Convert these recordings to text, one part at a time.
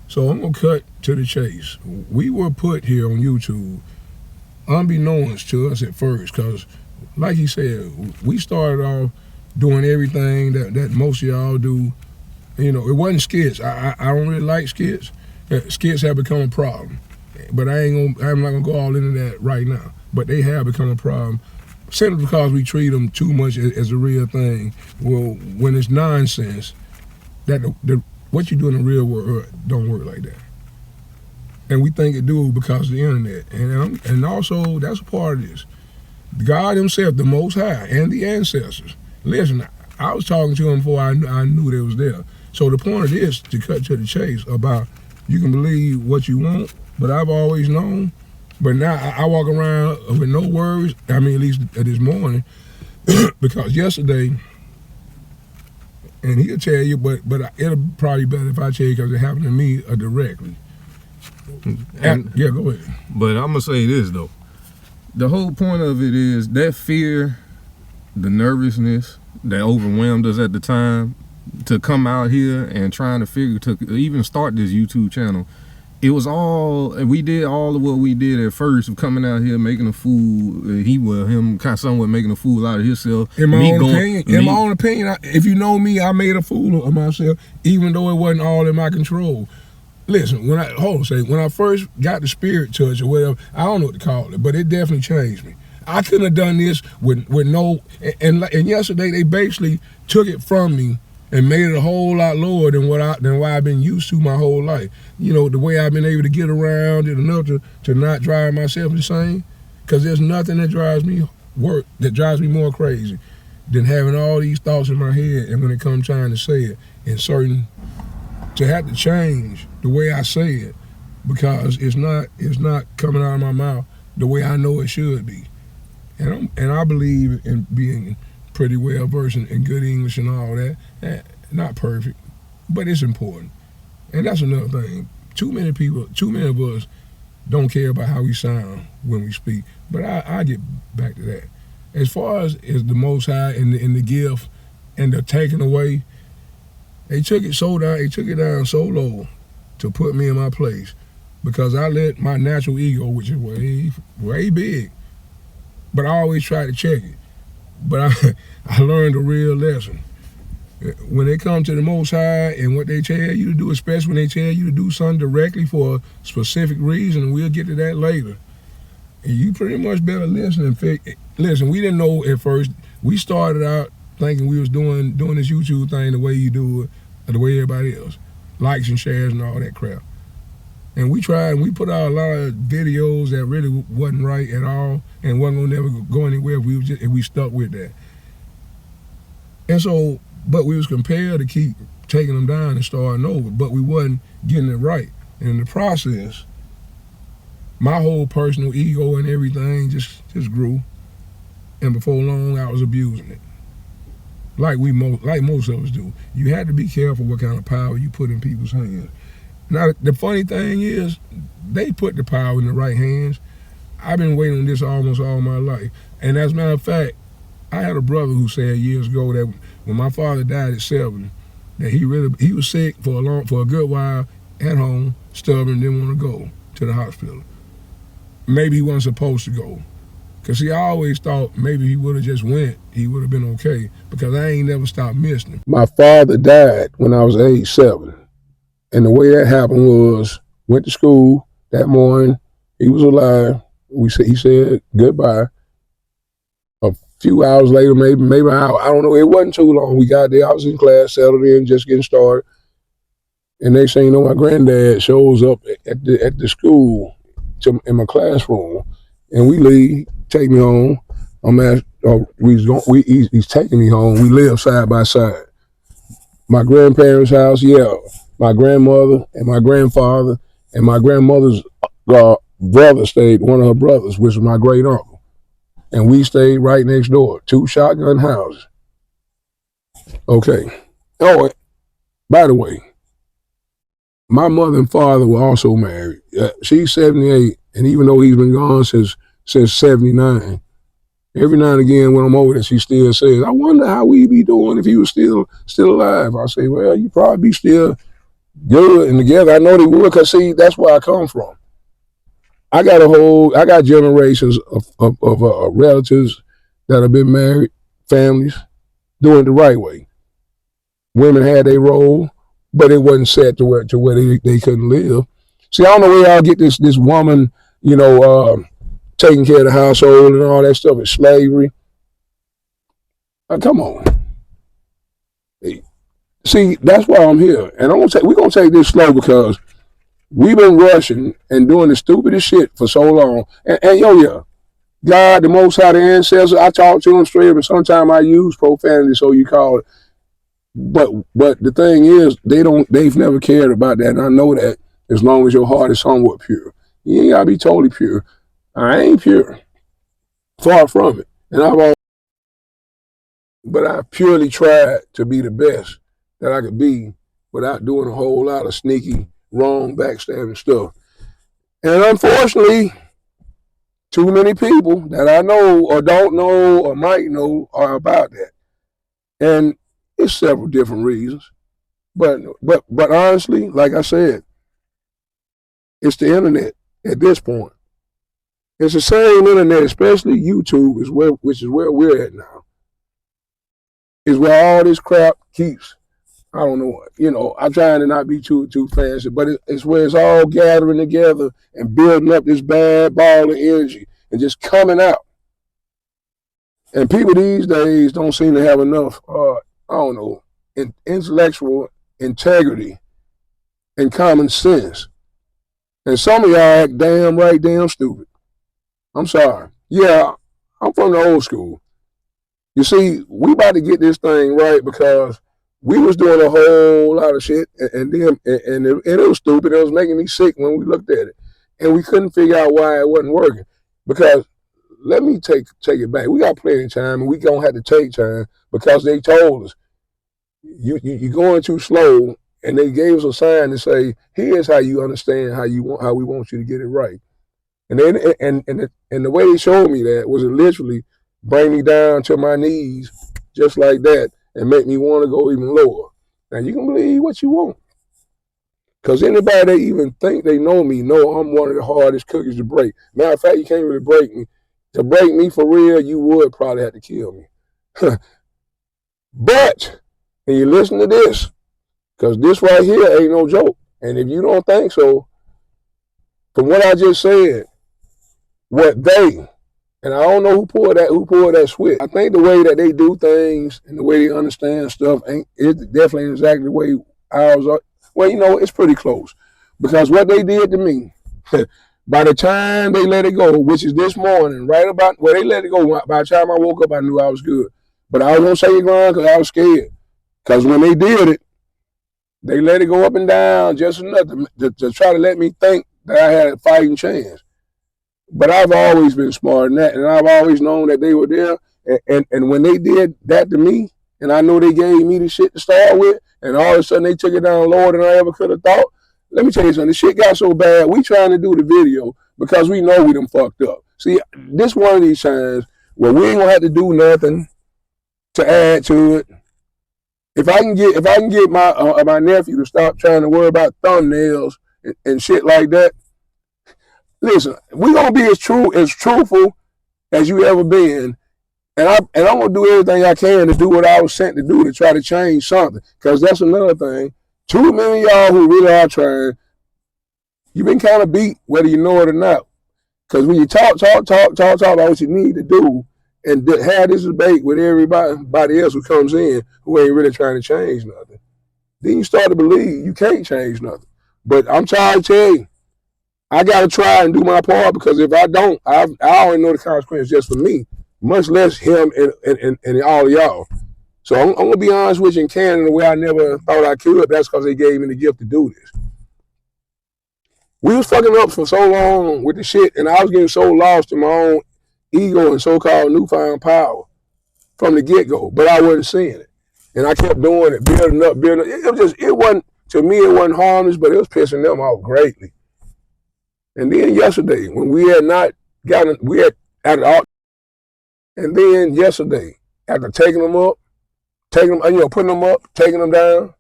So I'm gonna cut to the chase. We were put here on YouTube unbeknownst to us at first, because like he said, we started off doing everything that most of y'all do. You know, it wasn't skits. I don't really like skits. Skits have become a problem, but I'm not gonna go all into that right now. But they have become a problem simply because we treat them too much as a real thing. Well, when it's nonsense, that what you do in the real world don't work like that. And we think it do because of the internet. And also, that's a part of this. God himself, the Most High, and the ancestors. Listen, I was talking to him before I knew they was there. So the point of this, to cut to the chase, about you can believe what you want, but I've always known. But now I walk around with no worries, I mean, at least this morning, because yesterday, and he'll tell you, but it'll probably be better if I tell you because it happened to me directly. Yeah, go ahead. But I'm going to say this, though. The whole point of it is that fear, the nervousness that overwhelmed us at the time, to come out here and trying to figure, to even start this YouTube channel, it was all, we did all of what we did at first, of coming out here making a fool. Him kind of somewhat making a fool out of himself. In my own opinion, if you know me, I made a fool of myself, even though it wasn't all in my control. Listen, when I first got the spirit touch or whatever, I don't know what to call it, but it definitely changed me. I couldn't have done this with no, and yesterday they basically took it from me and made it a whole lot lower than what I've been used to my whole life. You know, the way I've been able to get around it enough to not drive myself insane. Because there's nothing that drives me more crazy than having all these thoughts in my head, and when it comes time to say it, to have to change the way I say it, because it's not coming out of my mouth the way I know it should be. And I believe in being pretty well versed in good English and all that. Not perfect, but it's important. And that's another thing. Too many of us don't care about how we sound when we speak. But I get back to that. As far as the Most High and the gift and the taking away, they took it down so low to put me in my place, because I let my natural ego, which is way big, but I always try to check it. But I learned a real lesson. When they come to the Most High and what they tell you to do, especially when they tell you to do something directly for a specific reason, and we'll get to that later, and you pretty much better listen and listen. We didn't know at first. We started out thinking we was doing this YouTube thing the way you do it, or the way everybody else, likes and shares and all that crap. And we tried, and we put out a lot of videos that really wasn't right at all, and wasn't gonna never go anywhere if we stuck with that. And so, but we was compelled to keep taking them down and starting over, but we wasn't getting it right. And in the process, my whole personal ego and everything just grew. And before long, I was abusing it. Like most of us do. You had to be careful what kind of power you put in people's hands. Now, the funny thing is, they put the power in the right hands. I've been waiting on this almost all my life. And as a matter of fact, I had a brother who said years ago that when my father died at 7, that he was sick for a good while at home, stubborn, didn't want to go to the hospital. Maybe he wasn't supposed to go. Because see, I always thought maybe he would have just went, he would have been okay, because I ain't never stopped missing him. My father died when I was age 7. And the way that happened was, went to school that morning, he was alive, he said goodbye. A few hours later, maybe an hour, I don't know, it wasn't too long. We got there, I was in class, settled in, just getting started. And next thing you know, my granddad shows up at the school in my classroom, and we leave, take me home. He's taking me home. We live side by side. My grandparents' house, yeah. My grandmother and my grandfather and my grandmother's brother stayed, one of her brothers, which was my great uncle. And we stayed right next door, 2 shotgun houses. Okay. Oh, by the way, my mother and father were also married. She's 78, and even though he's been gone since 79, every now and again when I'm over there, she still says, I wonder how we'd be doing if he was still alive. I say, well, you'd probably be still good and together. I know they would, cause see, that's where I come from. I got generations of relatives that have been married, families doing it the right way. Women had their role, but it wasn't set to where they couldn't live. See, I don't know where y'all get this woman, you know, taking care of the household and all that stuff is slavery. Come on. See, that's why I'm here, and we're gonna take this slow because we've been rushing and doing the stupidest shit for so long. And yeah, God, the Most High, the ancestors, I talk to them straight, but sometimes I use profanity, so you call it. But the thing is, they've never cared about that, and I know that as long as your heart is somewhat pure. You ain't gotta be totally pure. I ain't pure. Far from it. But I purely tried to be the best that I could be without doing a whole lot of sneaky, wrong, backstabbing stuff. And unfortunately, too many people that I know or don't know or might know are about that. And it's several different reasons. But honestly, like I said, it's the internet at this point. It's the same internet, especially YouTube, which is where we're at now. Is where all this crap keeps. I don't know. I'm trying to not be too fancy, but it's where it's all gathering together and building up this bad ball of energy and just coming out. And people these days don't seem to have enough, I don't know, intellectual integrity and common sense. And some of y'all act damn stupid. I'm sorry. Yeah, I'm from the old school. You see, we about to get this thing right because we was doing a whole lot of shit, and it was stupid. It was making me sick when we looked at it, and we couldn't figure out why it wasn't working. Because let me take it back. We got plenty of time, and we gonna have to take time because they told us you're going too slow, and they gave us a sign to say, here's how you understand how we want you to get it right. And then and the way they showed me that was literally bring me down to my knees just like that and make me want to go even lower. Now you can believe what you want. Because anybody that even think they know me know I'm one of the hardest cookies to break. Matter of fact, you can't really break me. To break me for real, you would probably have to kill me. But, and you listen to this, because this right here ain't no joke. And if you don't think so, from what I just said, what they, and I don't know who pulled that switch. I think the way that they do things and the way they understand stuff it definitely ain't exactly the way ours are. Well, it's pretty close. Because what they did to me, by the time they let it go, which is this morning, right about where they let it go, by the time I woke up, I knew I was good. But I was gonna say it wrong because I was scared. Because when they did it, they let it go up and down just enough to try to let me think that I had a fighting chance. But I've always been smart in that, and I've always known that they were there. And when they did that to me, and I know they gave me the shit to start with, and all of a sudden they took it down lower than I ever could have thought. Let me tell you something. The shit got so bad, we trying to do the video because we know we done fucked up. See, this one of these times where we ain't gonna have to do nothing to add to it. If I can get my nephew to stop trying to worry about thumbnails and shit like that. Listen, we're gonna be as truthful as you ever been, and I'm gonna do everything I can to do what I was sent to do to try to change something. Because that's another thing. Too many of y'all who really are trying, you've been kind of beat whether you know it or not. Because when you talk about what you need to do, and have this debate with everybody else who comes in who ain't really trying to change nothing, then you start to believe you can't change nothing. But I'm trying to tell you, I got to try and do my part because if I don't, I already know the consequences just for me, much less him and all of y'all. So I'm going to be honest with you and candid in a way I never thought I could. That's because they gave me the gift to do this. We was fucking up for so long with the shit, and I was getting so lost in my own ego and so-called newfound power from the get-go, but I wasn't seeing it. And I kept doing it, building up. It wasn't, to me, it wasn't harmless, but it was pissing them off greatly. And then yesterday, when we had not gotten, we had at all, and then yesterday, after taking them, putting them up, taking them down,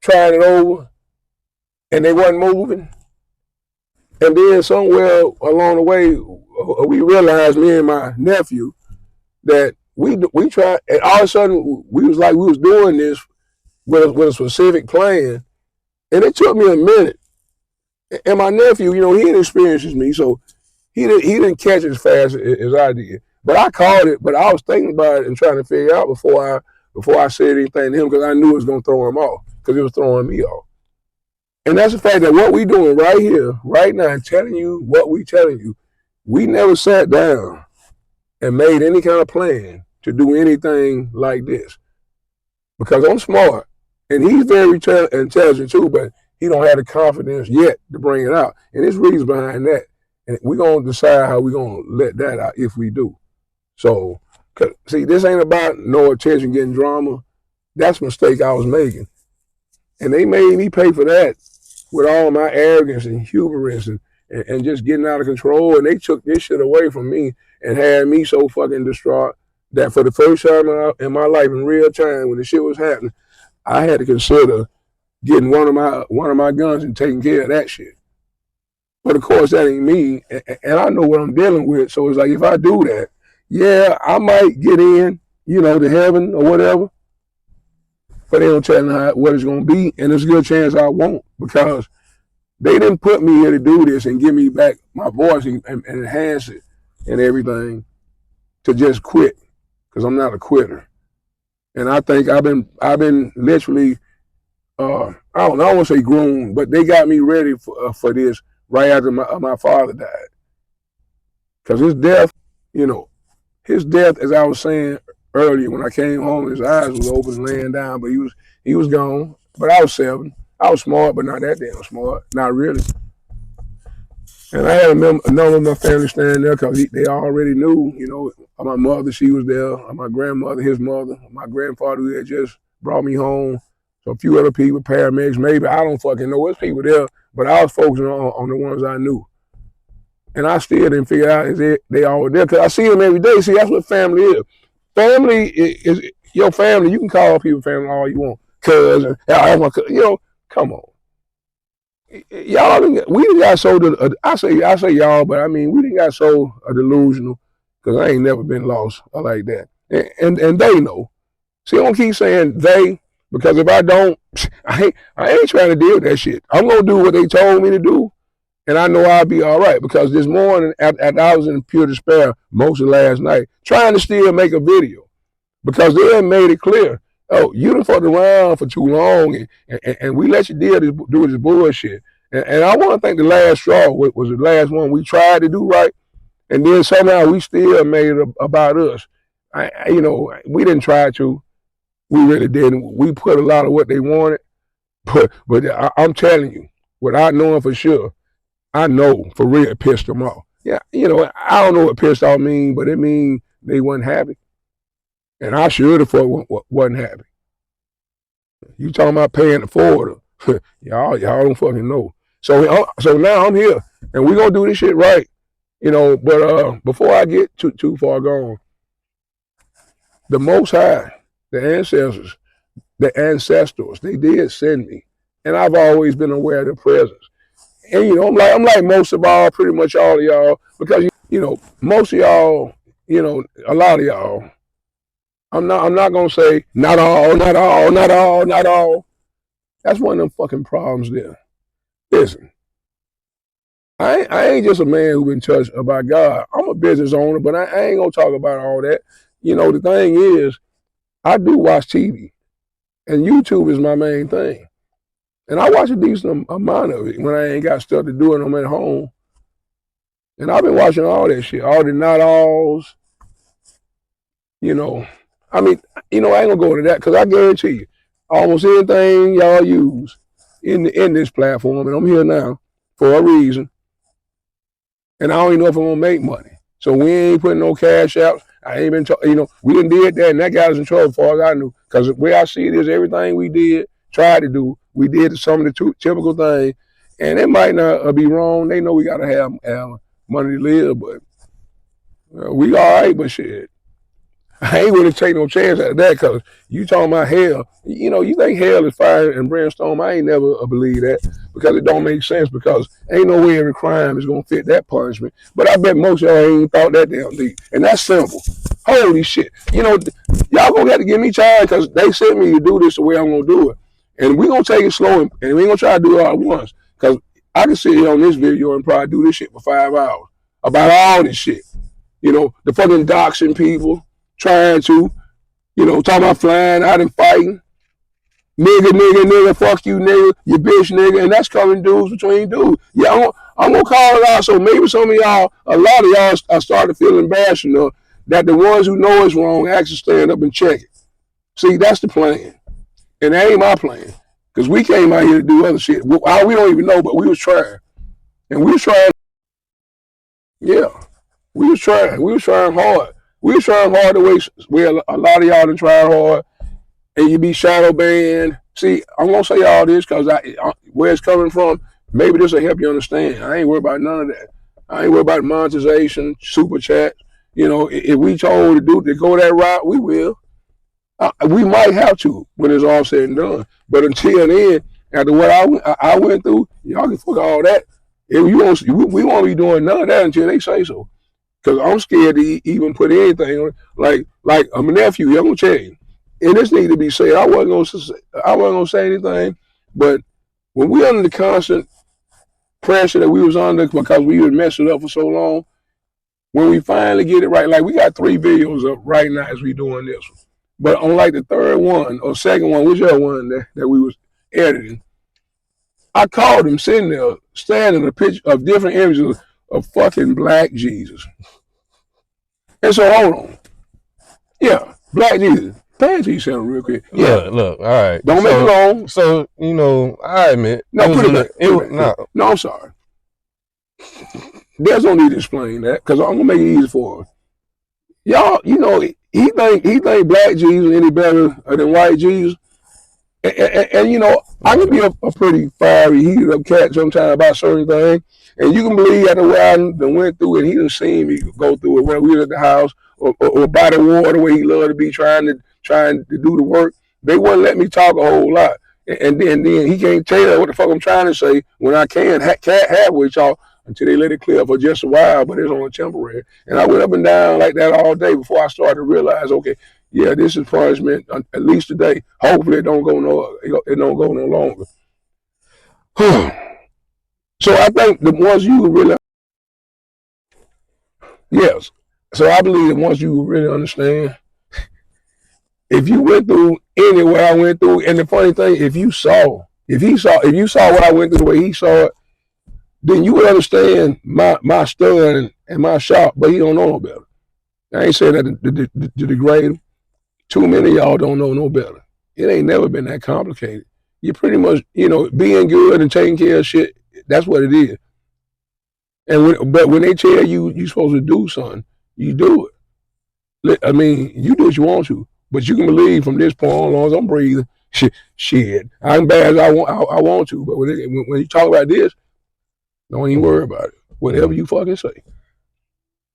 trying it over, and they wasn't moving. And then somewhere along the way, we realized, me and my nephew, that we tried, and all of a sudden we was doing this with a specific plan, and it took me a minute. And my nephew, he didn't experience as me, so he didn't catch it as fast as I did. But I caught it. But I was thinking about it and trying to figure out before I said anything to him, because I knew it was gonna throw him off, because it was throwing me off. And that's the fact that what we doing right here, right now, and telling you what we telling you, we never sat down and made any kind of plan to do anything like this. Because I'm smart, and he's very intelligent too, but he don't have the confidence yet to bring it out. And there's reasons behind that. And we're going to decide how we're going to let that out if we do. So, see, this ain't about no attention getting drama. That's a mistake I was making. And they made me pay for that with all my arrogance and hubris and just getting out of control. And they took this shit away from me and had me so fucking distraught that for the first time in my life, in real time, when the shit was happening, I had to consider getting one of my guns and taking care of that shit. But of course, that ain't me, and I know what I'm dealing with. So it's like, if I do that, yeah, I might get in, to heaven or whatever. But they don't tell me what it's gonna be, and there's a good chance I won't, because they didn't put me here to do this and give me back my voice and enhance it and everything to just quit, because I'm not a quitter. And I think I've been literally, I don't want to say groomed, but they got me ready for this right after my father died. Because his death, as I was saying earlier, when I came home, his eyes was open, laying down, but he was gone. But I was 7. I was smart, but not that damn smart. Not really. And I had another of my family standing there, because they already knew, my mother, she was there, my grandmother, his mother, my grandfather, who had just brought me home. So a few other people, paramedics, maybe, I don't fucking know. There's people there, but I was focusing on the ones I knew. And I still didn't figure out if they all were there, because I see them every day. See, that's what family is. Family is your family. You can call people family all you want. Cousin, come on. Y'all, we done got so, I say y'all, but I mean, we done got so delusional, because I ain't never been lost like that. And they know. See, I don't keep saying they, because if I don't, I ain't trying to deal with that shit. I'm going to do what they told me to do, and I know I'll be all right. Because this morning, after I was in pure despair most of last night, trying to still make a video, because they had made it clear, oh, you done fucked around for too long, and we let you do this bullshit. And I want to think the last straw was the last one we tried to do right, and then somehow we still made it about us. We didn't try to. We really didn't. We put a lot of what they wanted, but I'm telling you, without knowing for sure, I know for real it pissed them off. Yeah, I don't know what pissed off mean, but it mean they wasn't happy. And I sure the fuck wasn't happy. You talking about paying it forward. y'all don't fucking know. So now I'm here, and we gonna do this shit right. But before I get too far gone, the Most High, the ancestors, they did send me. And I've always been aware of their presence. And I'm like most of all, pretty much all of y'all, because most of y'all, a lot of y'all, I'm not gonna say not all, not all, not all, not all. That's one of them fucking problems there. Listen, I ain't just a man who been touched by God. I'm a business owner, but I ain't gonna talk about all that. The thing is, I do watch TV, and YouTube is my main thing. And I watch a decent amount of it when I ain't got stuff to do and I'm at home. And I've been watching all that shit, all the not alls. I mean, I ain't gonna go into that, because I guarantee you, almost anything y'all use in this platform, and I'm here now for a reason, and I don't even know if I'm gonna make money. So we ain't putting no cash out. I ain't been, we done did that, and that got us in trouble, as far as I knew. Because the way I see it is, everything we did, tried to do, we did some of the typical things, and it might not be wrong. They know we gotta have money to live, but we all right. But shit, I ain't gonna take no chance at that because you talking about hell. You know, you think hell is fire and brimstone. I ain't never believe that because it don't make sense because ain't no way every crime is gonna fit that punishment. But I bet most of y'all ain't thought that damn deep. And that's simple. Holy shit. You know, y'all gonna have to give me time because they sent me to do this the way I'm gonna do it. And we gonna take it slow and we ain't gonna try to do it all at once. Because I can sit here on this video and probably do this shit for 5 hours about all this shit. You know, the fucking doxing people trying to, you know, talking about flying out and fighting. Nigga, fuck you, nigga, you bitch, nigga, and that's coming dudes between dudes. Yeah, I'm gonna call it out so maybe some of y'all, a lot of y'all are starting to feel embarrassed enough that the ones who know it's wrong actually stand up and check it. See, that's the plan. And that ain't my plan. Because we came out here to do other shit. We don't even know, but we was trying. And we was trying, yeah. We was trying. We was trying hard. We was trying hard the way a lot of y'all done tried hard, and you be shadow banned. See, I'm gonna say all this because where it's coming from, maybe this will help you understand. I ain't worried about none of that. I ain't worried about monetization, super chat. You know, if we told to go that route, we will. We might have to when it's all said and done. But until then, after what I went through, y'all can fuck all that. If you want, we won't be doing none of that until they say so. Because I'm scared to even put anything on it. Like I'm a nephew, I'm gonna tell you. And this need to be said. I wasn't gonna say anything, but when we under the constant pressure that we was under because we was messing up for so long, when we finally get it right, like we got 3 videos up right now as we doing this one. But on like the third one or second one, whichever one that we was editing, I called him sitting there, standing a picture of different images of fucking black Jesus. And so hold on. Yeah, black Jesus. Pay attention to yourself real quick. Yeah. Look, all right. Don't make it long. So, you know, I admit. No, put it back. No, I'm sorry. There's no need to explain that because I'm gonna make it easy for him. Y'all, you know, he think black Jesus any better than white Jesus. And you know, I can be a pretty fiery, heated up cat sometimes about certain things. And you can believe after what I done went through it, he done seen me go through it when we was at the house or by the water where he loved to be trying to do the work. They wouldn't let me talk a whole lot. And then he can't tell what the fuck I'm trying to say when I can't have with y'all until they let it clear for just a while, but it's only temporary. And I went up and down like that all day before I started to realize, okay, yeah, this is punishment at least today. Hopefully it don't go no longer. So I think the ones you really, yes. So I believe that once you really understand, if you went through any what I went through, and the funny thing, if you saw what I went through the way he saw it, then you would understand my stud and my shop, but he don't know no better. I ain't saying that to degrade him. Too many of y'all don't know no better. It ain't never been that complicated. You pretty much, you know, being good and taking care of shit, that's what it is. And when they tell you you're supposed to do something, you do it. I mean, you do what you want to, but you can believe from this point on, as long as I'm breathing, shit, I'm bad as I want to. But when you talk about this, don't even worry about it. Whatever you fucking say.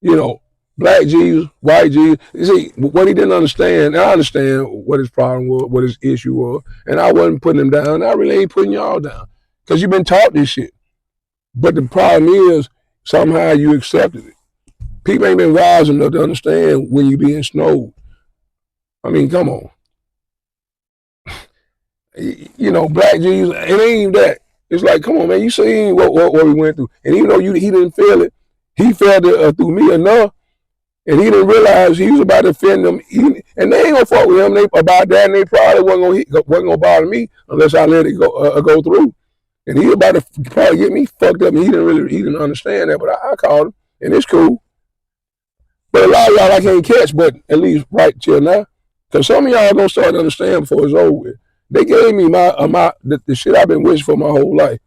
You know, black Jesus, white Jesus. You see, what he didn't understand, I understand what his problem was, what his issue was, and I wasn't putting him down. I really ain't putting y'all down because you've been taught this shit. But the problem is, somehow you accepted it. People ain't been wise enough to understand when you being snowed. I mean, come on. You know, black Jesus, it ain't even that. It's like, come on, man, you seen what we went through. And even though he didn't feel it, he felt it through me enough. And he didn't realize he was about to offend them. And they ain't gonna fuck with him about that, and they probably wasn't gonna bother me unless I let it go through. And he was about to probably get me fucked up, and he didn't understand that, but I called him, and it's cool. But a lot of y'all I can't catch, but at least right till now. Because some of y'all gonna start to understand before it's over with. They gave me the shit I've been wishing for my whole life.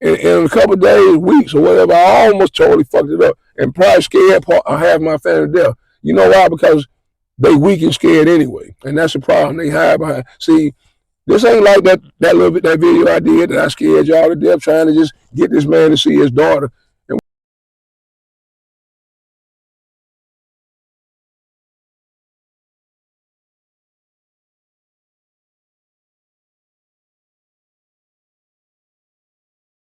And in a couple of days, weeks, or whatever, I almost totally fucked it up and probably scared half my family to death. You know why? Because they weak and scared anyway. And that's the problem. They hide behind. See, this ain't like that video I did that I scared y'all to death trying to just get this man to see his daughter